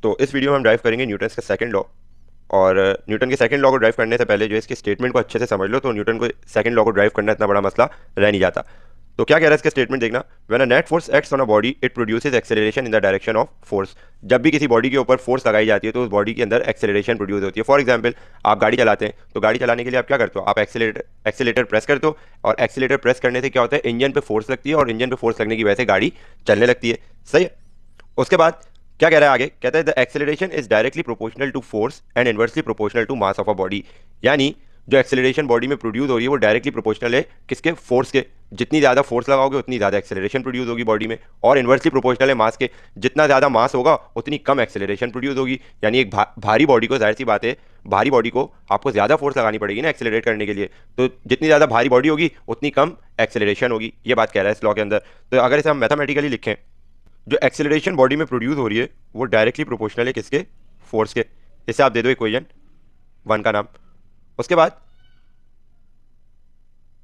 तो इस वीडियो में हम ड्राइव करेंगे न्यूटन का सेकंड लॉ। और न्यूटन के सेकंड लॉ को ड्राइव करने से पहले जो है इसके स्टेटमेंट को अच्छे से समझ लो, तो न्यूटन को सेकंड लॉ को ड्राइव करना इतना बड़ा मसला रह नहीं जाता। तो क्या कह रहा है इसका स्टेटमेंट देखना। When a net force acts on a body it produces acceleration in the direction of force. जब भी किसी बॉडी के ऊपर फोर्स लगाई जाती है तो उस बॉडी के अंदर एक्सेलरेशन प्रोड्यूस होती है। फॉर एग्जांपल, आप गाड़ी चलाते हैं तो गाड़ी चलाने के लिए आप क्या करते हो, आप एक्सेलेटर प्रेस करते हो, और एक्सेलेटर प्रेस करने से क्या होता है, इंजन पे फोर्स लगती है, और इंजन पे फोर्स लगने की वजह से गाड़ी चलने लगती है। सही है। उसके बाद क्या कह रहा है आगे, कहता है the acceleration is directly proportional to force and inversely proportional to mass of a body. यानी जो एक्सेलरेशन बॉडी में प्रोड्यूस हो रही है वो डायरेक्टली प्रोपोर्शनल है किसके, फोर्स के। जितनी ज़्यादा फोर्स लगाओगे उतनी ज़्यादा एक्सेलरेशन प्रोड्यूस होगी बॉडी में, और इनवर्सली प्रोपोर्शनल है मास के। जितना ज़्यादा मास होगा उतनी कम एक्सेलरेशन प्रोड्यूस होगी। यानी एक भारी बॉडी को, जाहिर सी बात है, भारी बॉडी को आपको ज़्यादा फोर्स लगानी पड़ेगी ना एक्सेलरेट करने के लिए। तो जितनी ज़्यादा भारी बॉडी होगी उतनी कम एक्सेलरेशन होगी। ये बात कह रहा है इस लॉ के अंदर। तो अगर इसे हम मैथमेटिकली लिखें, जो एक्सेलरेशन बॉडी में प्रोड्यूस हो रही है वो डायरेक्टली प्रोपोर्शनल है किसके, फोर्स के। इसे आप दे दो इक्वेशन 1 का नाम। उसके बाद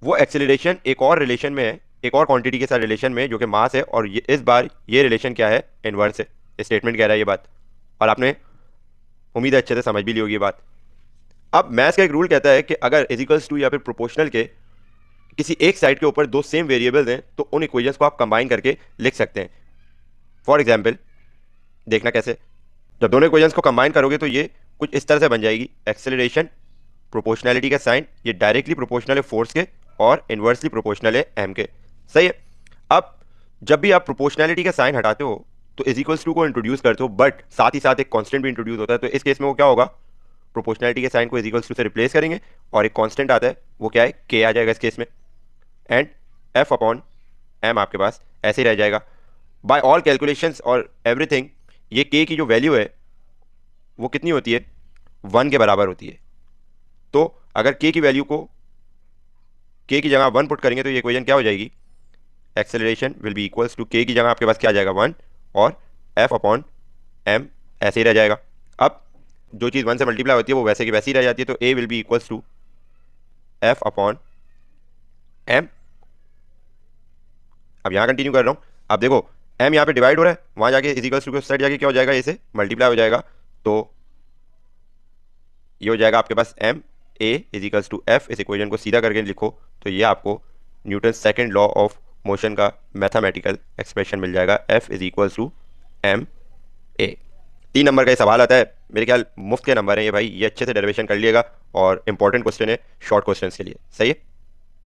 वो एक्सेलरेशन एक और रिलेशन में है, एक और क्वांटिटी के साथ रिलेशन में है जो कि मास है, और ये इस बार ये रिलेशन क्या है, इनवर्स है। स्टेटमेंट कह रहा है ये बात, और आपने उम्मीद है अच्छे से समझ भी ली होगी ये बात। अब मैथ्स का एक रूल कहता है कि अगर इजिकल्स टू या फिर प्रोपोर्शनल के किसी एक साइड के ऊपर दो सेम वेरिएबल्स हैं तो उन इक्वेशंस को आप कंबाइन करके लिख सकते हैं। फॉर एग्जाम्पल, देखना कैसे। जब दोनों इक्वेशंस को कंबाइन करोगे तो ये कुछ इस तरह से बन जाएगी। एक्सेलरेशन प्रोपोर्शनैलिटी का साइन, ये डायरेक्टली प्रोपोर्शनल है फोर्स के और इनवर्सली प्रोपोर्शनल है एम के। सही है। अब जब भी आप प्रोपोर्शनैलिटी का साइन हटाते हो तो इज इक्वल्स टू को इंट्रोड्यूस करते हो, बट साथ ही साथ एक कांस्टेंट भी इंट्रोड्यूस होता है। तो इस केस में वो क्या होगा, प्रोपोर्शनैलिटी के साइन को इज इक्वल्स टू से रिप्लेस करेंगे, और एक कांस्टेंट आता है वो क्या है, के आ जाएगा इस केस में, एंड एफ अपॉन एम आपके पास ऐसे ही रह जाएगा। बाय ऑल कैलकुलेशंस और एवरीथिंग, ये के की जो वैल्यू है वो कितनी होती है, 1 के बराबर होती है। तो अगर के की वैल्यू को, के की जगह 1 पुट करेंगे तो ये इक्वेशन क्या हो जाएगी, acceleration will be equals to k की जगह आपके पास क्या आ जाएगा 1, और एफ अपॉन एम ऐसे ही रह जाएगा। अब जो चीज़ 1 से मल्टीप्लाई होती है वो वैसे की वैसी ही रह जाती है। तो a will be equals to F upon M. अब यहाँ कंटिन्यू कर रहा हूँ। अब देखो एम यहाँ पे डिवाइड हो रहा है, वहाँ जाके इज इक्वल्स टू के उस साइड जाके क्या हो जाएगा, ए से मल्टीप्लाई हो जाएगा। तो ये हो जाएगा आपके पास M A is equals to F. इस इक्वेशन को सीधा करके लिखो तो ये आपको Newton second law of motion का मैथमेटिकल एक्सप्रेशन मिल जाएगा, F is equals to M A. 3 number का ये सवाल आता है, मेरे ख्याल मुफ्त के नंबर है ये भाई, ये अच्छे से डेरिवेशन कर लिएगा, और इंपॉर्टेंट क्वेश्चन है शॉर्ट क्वेश्चन के लिए। सही है।